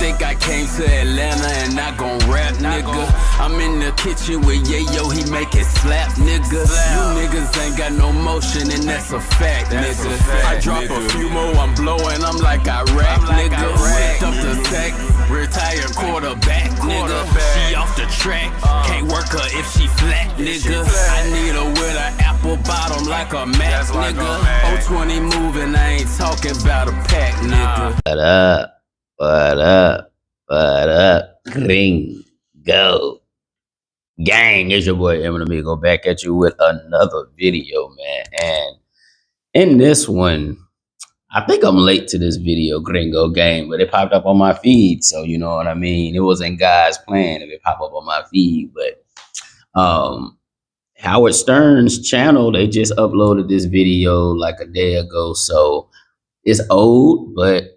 think I came to Atlanta and not gon' rap, nigga. I'm in the kitchen with Yayo, he make it slap, nigga. You niggas ain't got no motion and that's a fact, nigga. I drop a few more, I'm blowing, I'm like Iraq, nigga. Whipped up the sack, retired quarterback, nigga. She off the track, can't work her if she flat, nigga. I need her with an apple bottom like a Mac, nigga. 020 moving, I ain't talking about a pack, nigga. What up? What up? What up? Gringo gang, it's your boy Eminem Amigo back at you with another video, man. And in this one, I think I'm late to this video, Gringo gang, but it popped up on my feed, so you know what I mean. It wasn't God's plan if it popped up on my feed, but Howard Stern's channel, they just uploaded this video like a day ago, so it's old, but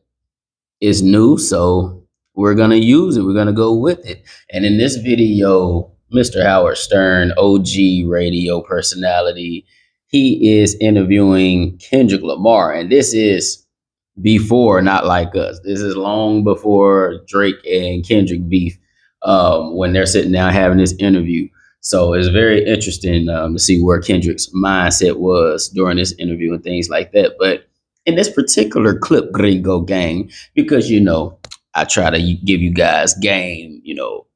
it's new, so we're gonna use it. We're gonna go with it. And in this video, Mr. Howard Stern, OG radio personality, he is interviewing Kendrick Lamar, and this is before Not Like Us. This is long before Drake and Kendrick beef, when they're sitting down having this interview. So it's very interesting to see where Kendrick's mindset was during this interview and things like that. But in this particular clip, Gringo gang, because, you know, I try to give you guys game, you know,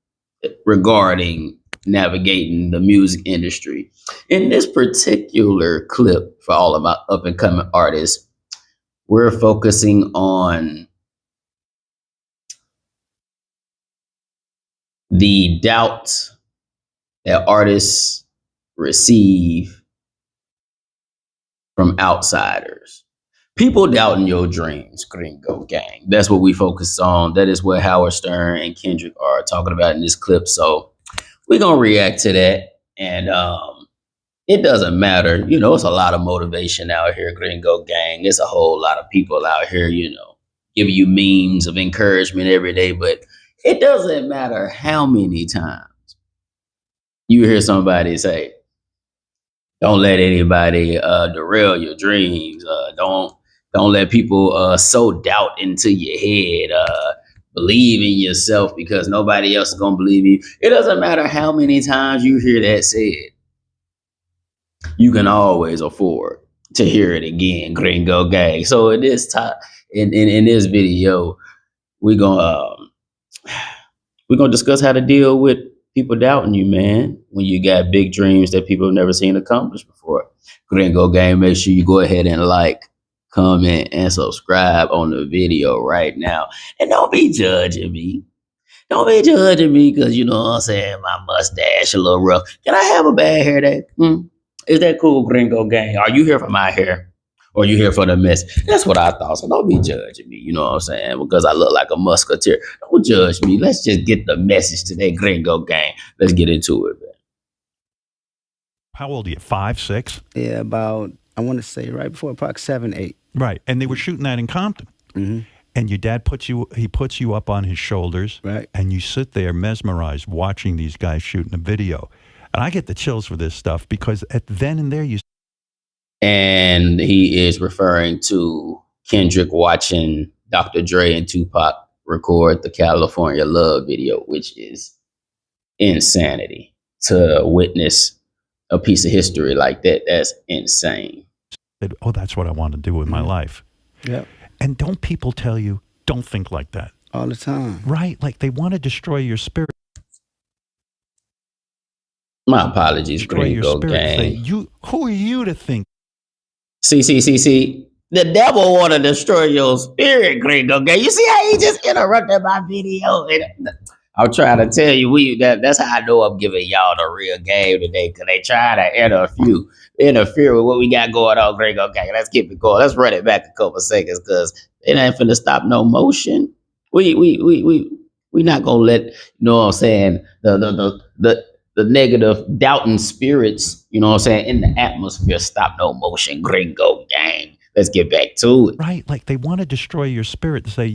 regarding navigating the music industry. In this particular clip, for all of my up and coming artists, we're focusing on the doubt that artists receive from outsiders. People doubting your dreams, Gringo gang. That's what we focus on. That is what Howard Stern and Kendrick are talking about in this clip. So we're going to react to that. And it doesn't matter. You know, it's a lot of motivation out here, Gringo gang. It's a whole lot of people out here, you know, giving you memes of encouragement every day. But it doesn't matter how many times you hear somebody say, don't let anybody derail your dreams. Don't let people sow doubt into your head. Believe in yourself because nobody else is going to believe you. It doesn't matter how many times you hear that said. You can always afford to hear it again, Gringo gang. So in this in this video, we're gonna discuss how to deal with people doubting you, man, when you got big dreams that people have never seen accomplished before. Gringo gang, make sure you go ahead and like, comment, and subscribe on the video right now. And don't be judging me. Don't be judging me because, you know what I'm saying, my mustache a little rough. Can I have a bad hair day? Is that cool, Gringo gang? Are you here for my hair? Or you here for the mess? That's what I thought. So don't be judging me, you know what I'm saying? Because I look like a musketeer. Don't judge me. Let's just get the message today, Gringo gang. Let's get into it, man. How old are you? 5, 6? Yeah, about, I want to say right before, probably 7, 8. Right. And they were shooting that in Compton. Mm-hmm. And your dad puts you up on his shoulders. Right. And you sit there mesmerized watching these guys shooting a video. And I get the chills for this stuff because at then and there you. And he is referring to Kendrick watching Dr. Dre and Tupac record the California Love video, which is insanity. To witness a piece of history like that, that's insane. Oh, that's what I want to do with my life. Yeah. And don't people tell you, don't think like that? All the time. Right. Like they want to destroy your spirit. My apologies, Destroy your Gringo spirit. Say, gang. who are you to think? See. The devil want to destroy your spirit, Gringo gang. You see how he just interrupted my video? I'm trying to tell you, that's how I know I'm giving y'all the real game today, because they try to interfere with what we got going on, Gringo gang. Let's keep it going. Let's run it back a couple seconds, because it ain't finna stop no motion. We not gonna let, you know what I'm saying, the negative doubting spirits, you know what I'm saying, in the atmosphere stop no motion, Gringo gang. Let's get back to it. Right, like they want to destroy your spirit and say,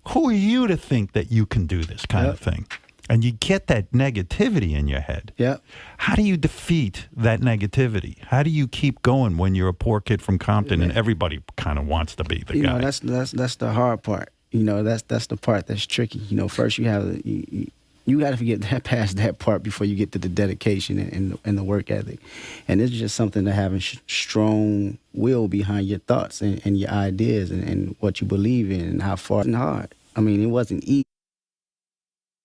who are you to think that you can do this kind of thing? And you get that negativity in your head. Yeah. How do you defeat that negativity? How do you keep going when you're a poor kid from Compton and everybody kind of wants to be the guy? You know, that's the hard part. You know, that's the part that's tricky. You know, first you have you got to get that past that part before you get to the dedication and the work ethic. And it's just something to having strong will behind your thoughts and your ideas and what you believe in and how far and hard. I mean, it wasn't easy.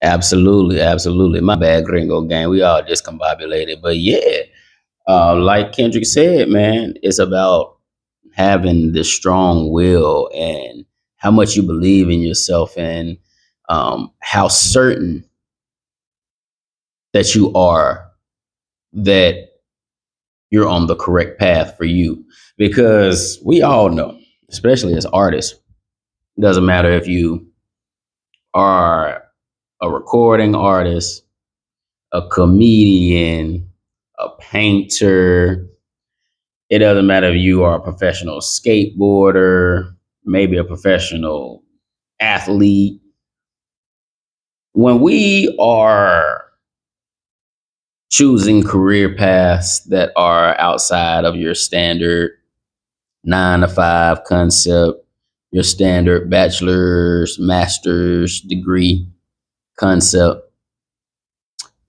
Absolutely, absolutely. My bad, Gringo gang. We all discombobulated, but yeah, like Kendrick said, man, it's about having this strong will and how much you believe in yourself and how certain that you are that you're on the correct path for you. Because we all know, especially as artists, it doesn't matter if you are a recording artist, a comedian, a painter. It doesn't matter if you are a professional skateboarder, maybe a professional athlete. When we are choosing career paths that are outside of your standard 9 to 5 concept, your standard bachelor's, master's degree concept,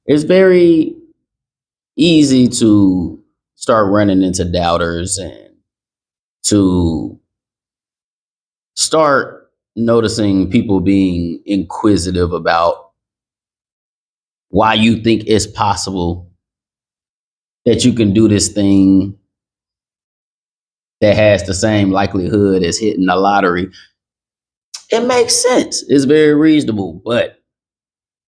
it's very easy to start running into doubters and to start noticing people being inquisitive about why you think it's possible that you can do this thing that has the same likelihood as hitting the lottery. It makes sense. It's very reasonable. But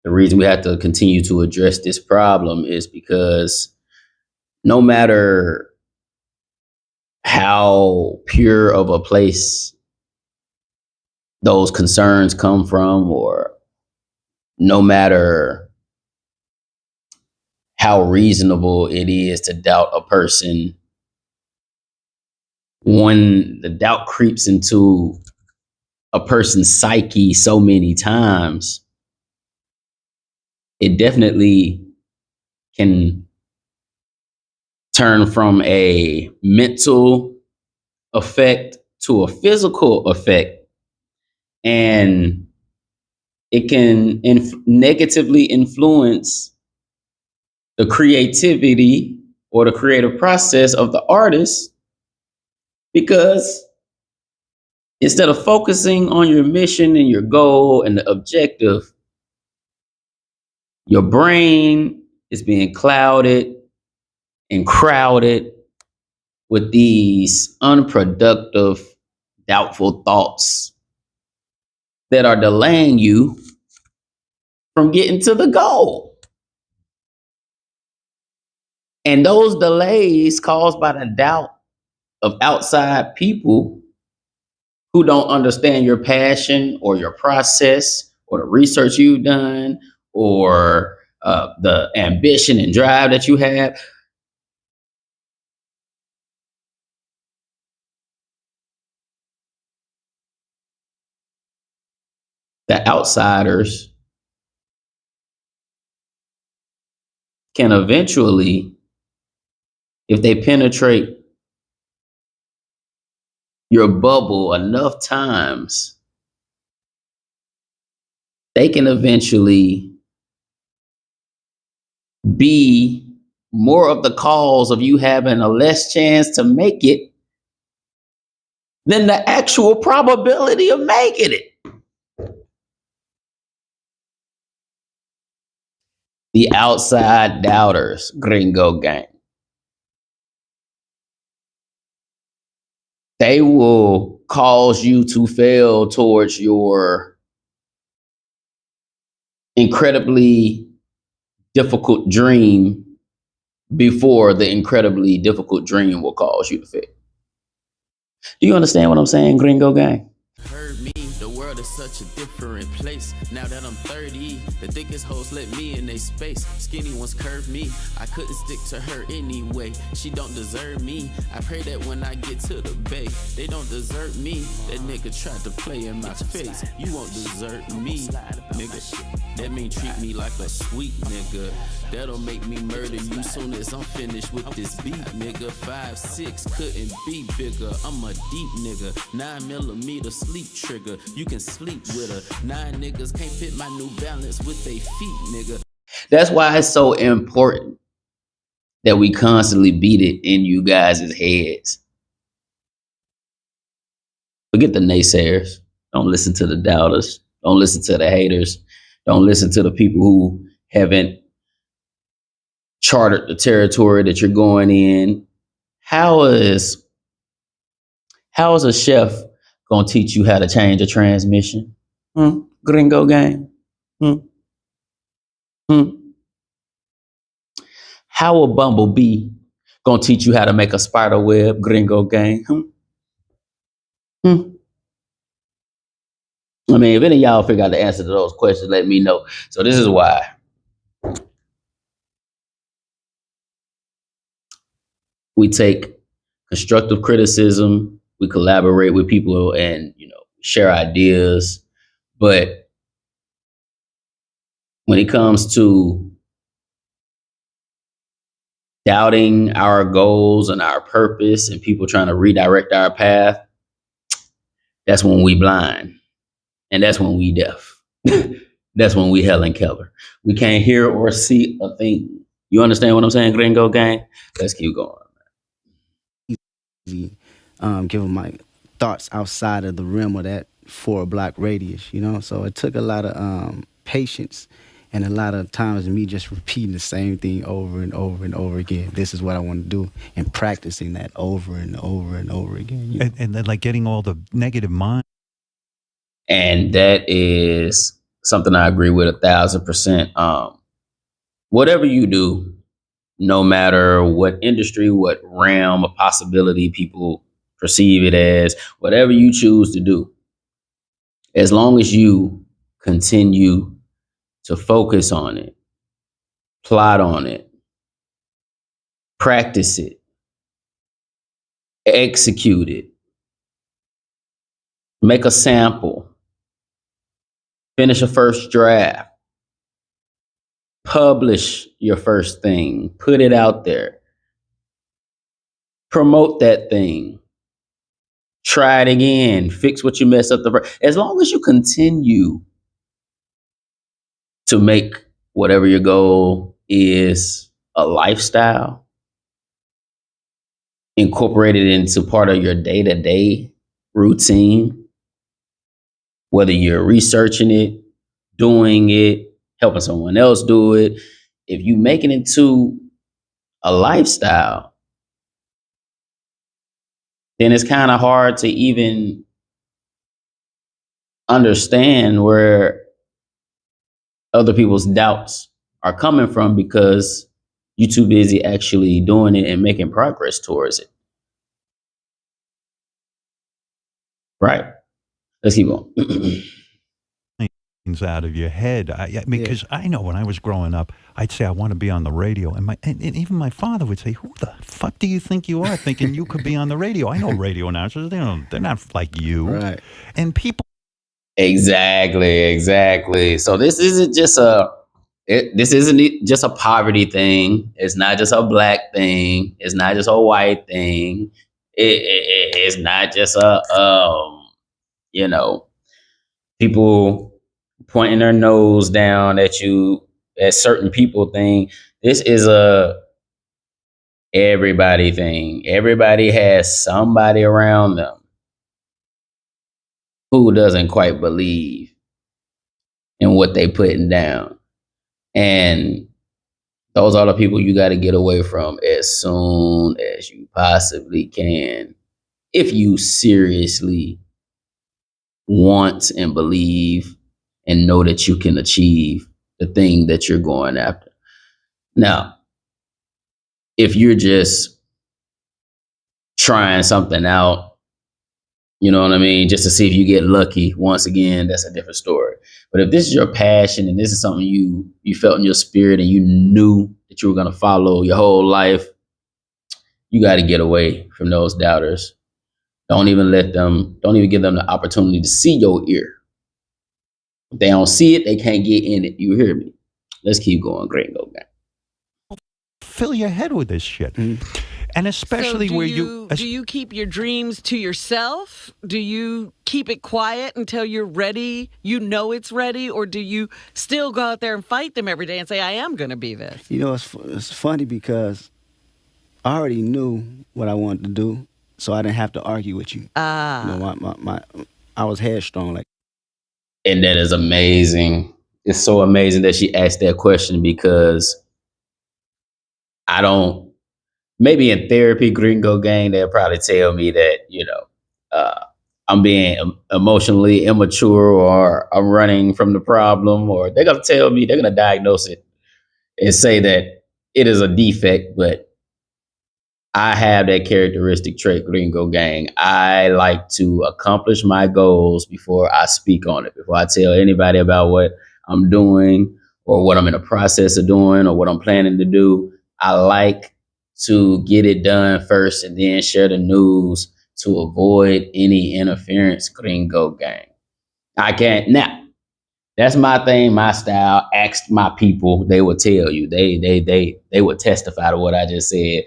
the reason we have to continue to address this problem is because no matter how pure of a place those concerns come from, or no matter how reasonable it is to doubt a person, when the doubt creeps into a person's psyche so many times, it definitely can turn from a mental effect to a physical effect. And it can negatively influence the creativity or the creative process of the artist, because instead of focusing on your mission and your goal and the objective, your brain is being clouded and crowded with these unproductive, doubtful thoughts that are delaying you from getting to the goal. And those delays caused by the doubt of outside people who don't understand your passion or your process or the research you've done or the ambition and drive that you have. The outsiders can eventually, if they penetrate your bubble enough times, they can eventually be more of the cause of you having a less chance to make it than the actual probability of making it. The outside doubters, Gringo gang. They will cause you to fail towards your incredibly difficult dream before the incredibly difficult dream will cause you to fail. Do you understand what I'm saying, Gringo gang? Heard me, the world is such a different place. Now that I'm 30, the thickest hoes let me in they space. Skinny ones curve me, I couldn't stick to her anyway. She don't deserve me, I pray that when I get to the bay, they don't desert me. That nigga tried to play in my face. You won't desert me, nigga. That mean treat me like a sweet nigga. That'll make me murder you soon as I'm finished with this beat, nigga. 5'6" couldn't be bigger. I'm a deep nigga. 9mm sleep trigger. You can sleep with her. 9 niggas can't fit my New Balance with they feet, nigga. That's why it's so important that we constantly beat it in you guys' heads. Forget the naysayers. Don't listen to the doubters. Don't listen to the haters. Don't listen to the people who haven't chartered the territory that you're going in. How is a chef gonna teach you how to change a transmission? Gringo gang. How a bumblebee gonna teach you how to make a spider web? Gringo gang. I mean, if any of y'all figure out the answer to those questions, let me know. So this is why we take constructive criticism, we collaborate with people and, share ideas. But when it comes to doubting our goals and our purpose and people trying to redirect our path, that's when we blind. And that's when we deaf. That's when we Helen Keller. We can't hear or see a thing. You understand what I'm saying, Gringo gang? Let's keep going. Giving my thoughts outside of the rim of that 4-block radius, So it took a lot of patience and a lot of times me just repeating the same thing over and over and over again. This is what I want to do, and practicing that over and over and over again. And then like getting all the negative mind. And that is something I agree with 1,000%. Whatever you do, no matter what industry, what realm of possibility people perceive it as, whatever you choose to do, as long as you continue to focus on it, plot on it, practice it, execute it, make a sample, finish a first draft, publish your first thing, put it out there, promote that thing, try it again, fix what you messed up the first. As long as you continue to make whatever your goal is a lifestyle, incorporate it into part of your day-to-day routine, whether you're researching it, doing it, helping someone else do it, if you make it into a lifestyle, then it's kind of hard to even understand where other people's doubts are coming from, because you're too busy actually doing it and making progress towards it. Right? Let's keep on. Things out of your head. Because I know when I was growing up, I'd say I want to be on the radio, and even my father would say, "Who the fuck do you think you are, thinking you could be on the radio?" I know radio announcers; they're not like you. Right. And people. Exactly. So this isn't just a poverty thing. It's not just a black thing. It's not just a white thing. It's not just people pointing their nose down at you, at certain people thing. This is a everybody thing. Everybody has somebody around them who doesn't quite believe in what they putting down. And those are the people you got to get away from as soon as you possibly can, if you seriously want and believe and know that you can achieve the thing that you're going after. Now, if you're just trying something out, you know what I mean, just to see if you get lucky, once again, that's a different story. But if this is your passion and this is something you felt in your spirit and you knew that you were going to follow your whole life, you got to get away from those doubters. Don't even give them the opportunity to see your ear. If they don't see it, they can't get in it. You hear me? Let's keep going. Great, go back. Fill your head with this shit. And especially So where do you keep your dreams to yourself? Do you keep it quiet until you're ready, you know it's ready? Or do you still go out there and fight them every day and say, I am going to be this? You know, it's funny because I already knew what I wanted to do, so I didn't have to argue with you. You know, I was headstrong. Like, And that is amazing. It's so amazing that she asked that question because I don't, maybe in therapy, Gringo Gang, they'll probably tell me that, I'm being emotionally immature or I'm running from the problem, or they're going to tell me, they're going to diagnose it and say that it is a defect, but I have that characteristic trait, Gringo Gang. I like to accomplish my goals before I speak on it, before I tell anybody about what I'm doing or what I'm in the process of doing or what I'm planning to do. I like to get it done first and then share the news to avoid any interference, Gringo Gang. I can't. Now, that's my thing, my style. Ask my people, they will tell you. They will testify to what I just said.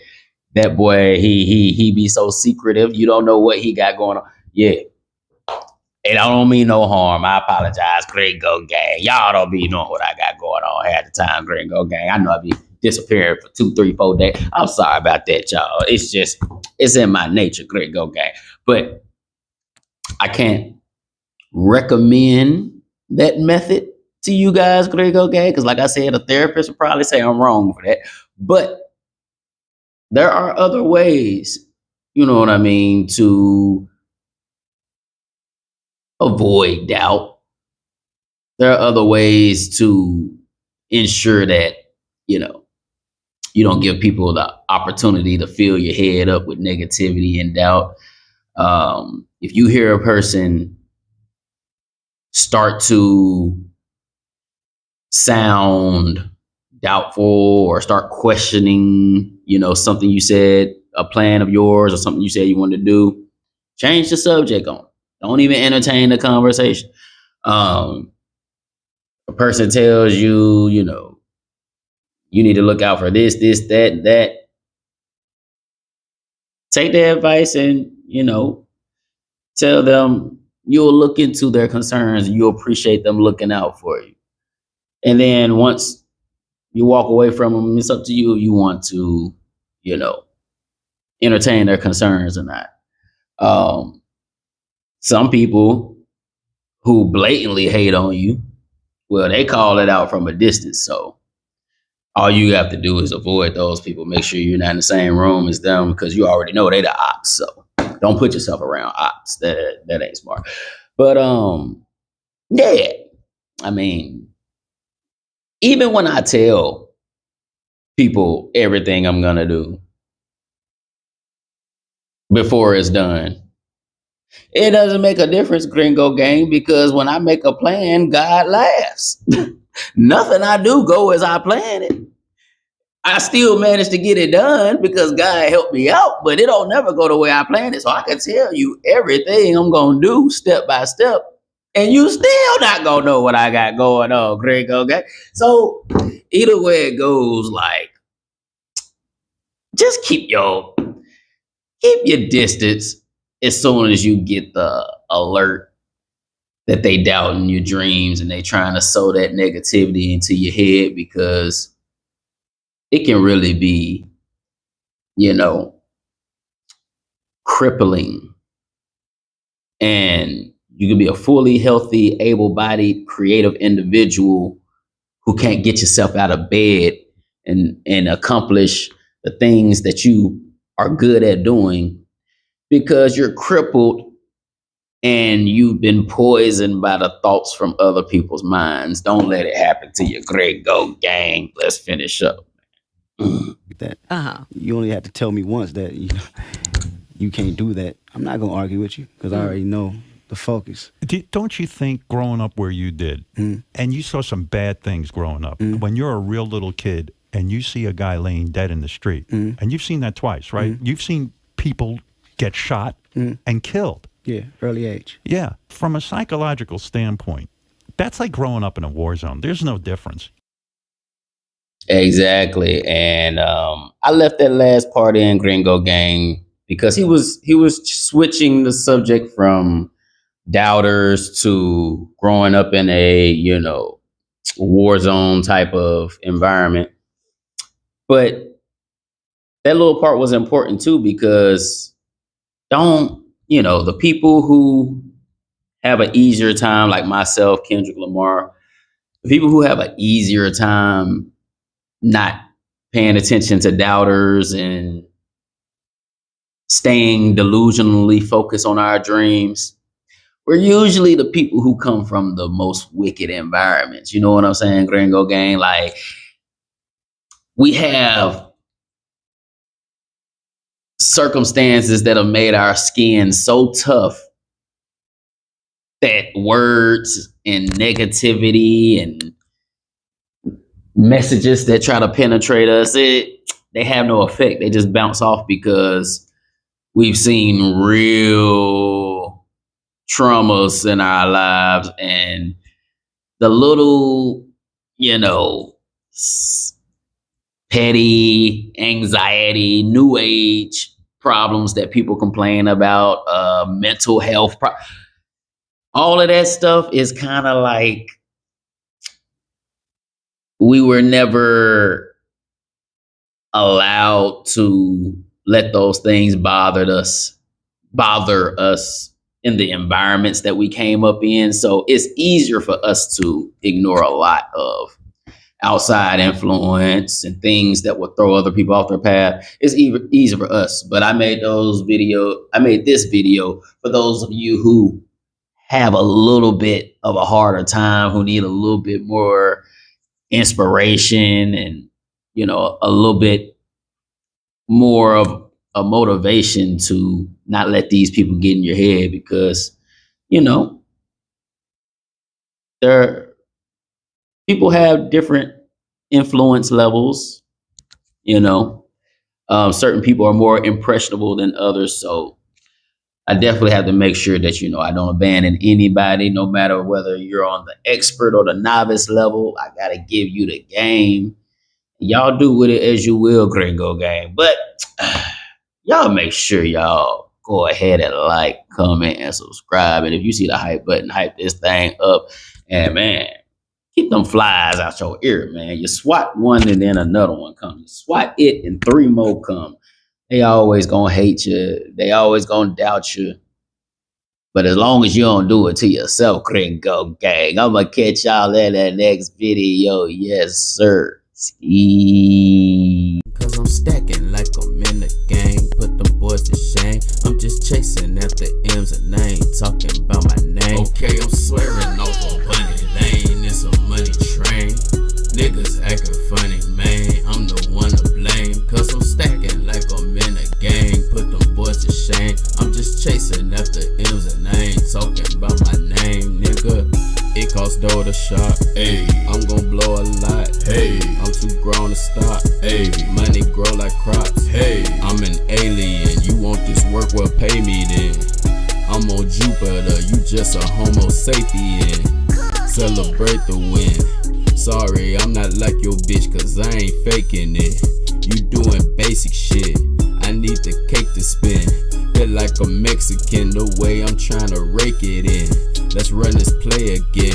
That boy, he be so secretive. You don't know what he got going on. Yeah. And I don't mean no harm. I apologize, Gringo Gang. Y'all don't be knowing what I got going on half the time, Gringo Gang. I know I be disappearing for 2, 3, 4 days. I'm sorry about that, y'all. It's in my nature, Gringo Gang. But I can't recommend that method to you guys, Gringo Gang, because like I said, a therapist would probably say I'm wrong for that. But there are other ways, you know what I mean, to avoid doubt. There are other ways to ensure that, you don't give people the opportunity to fill your head up with negativity and doubt. If you hear a person start to sound doubtful or start questioning, something you said, a plan of yours or something you said you wanted to do, change the subject on it. Don't even entertain the conversation. A person tells you, you need to look out for this, that. Take their advice and, tell them you'll look into their concerns and you'll appreciate them looking out for you. And then once you walk away from them, it's up to you if you want to, entertain their concerns or not. Some people who blatantly hate on you, well, they call it out from a distance. So all you have to do is avoid those people. Make sure you're not in the same room as them because you already know they the ops. So don't put yourself around ops. That ain't smart. But yeah, I mean, even when I tell people everything I'm gonna do before it's done, it doesn't make a difference, Gringo Gang, because when I make a plan, God laughs. Nothing I do go as I planned it. I still manage to get it done because God helped me out, but it don't never go the way I planned it. So I can tell you everything I'm gonna do step by step, and you still not gonna know what I got going on, Gringo Gang. So either way it goes, like, just keep your distance as soon as you get the alert that they doubting your dreams and they trying to sow that negativity into your head, because it can really be, crippling. And you can be a fully healthy, able-bodied, creative individual who can't get yourself out of bed and accomplish the things that you are good at doing because you're crippled and you've been poisoned by the thoughts from other people's minds. Don't let it happen to you, Gringo Gang. Let's finish up. that you only had to tell me once that you can't do that. I'm not gonna argue with you because I already know the focus. Don't you think growing up where you did, and you saw some bad things growing up, when you're a real little kid and you see a guy laying dead in the street, and you've seen that twice, right? You've seen people get shot and killed. Yeah, early age. Yeah, from a psychological standpoint, that's like growing up in a war zone. There's no difference. Exactly. And I left that last part in Gringo Gang because he was switching the subject from doubters to growing up in a, war zone type of environment. But that little part was important too because the people who have an easier time, like myself, Kendrick Lamar, the people who have an easier time not paying attention to doubters and staying delusionally focused on our dreams, we're usually the people who come from the most wicked environments. You know what I'm saying, Gringo Gang? Like, we have circumstances that have made our skin so tough that words and negativity and messages that try to penetrate us, they have no effect. They just bounce off because we've seen real traumas in our lives, and the little, petty anxiety, new age problems that people complain about, mental health, all of that stuff is kind of like we were never allowed to let those things bother us in the environments that we came up in. So it's easier for us to ignore a lot of outside influence and things that will throw other people off their path. It's easier for us. But I made this video for those of you who have a little bit of a harder time, who need a little bit more inspiration and, a little bit more of a motivation to not let these people get in your head because, people have different influence levels, certain people are more impressionable than others. So I definitely have to make sure that, I don't abandon anybody, no matter whether you're on the expert or the novice level. I got to give you the game. Y'all do with it as you will, Gringo Gang. But y'all make sure y'all go ahead and like, comment, and subscribe. And if you see the hype button, hype this thing up. And man, keep them flies out your ear, man. You swat one and then another one comes. You swat it and 3 more come. They always gonna hate you. They always gonna doubt you. But as long as you don't do it to yourself, Gringo Gang, I'm gonna catch y'all in that next video. Yes, sir. Ski. Cause I'm stacking like I'm in the gang. Put them boys to shame. I'm just chasing after M's and I ain't talking about my name. Okay, I'm swearing off a bunny lane. It's a money train. Niggas acting funny, man. I'm the one to blame. Cause I'm stacking like I'm in a gang. Put them boys to shame. I'm just chasing after M's and I ain't talking about my name, nigga. It costs dough to shop. Ayy, I'm gon' blow a lot. Hey, I'm too grown to stop. Ayy, money grow like crops. Hey, I'm an alien. You want this work? Well, pay me then. I'm on Jupiter. You just a Homo sapien. Celebrate the win. Sorry, I'm not like your bitch, cause I ain't faking it. You doing basic shit. I need the cake to spin. Feel like a Mexican the way I'm trying to rake it in. Let's run this play again.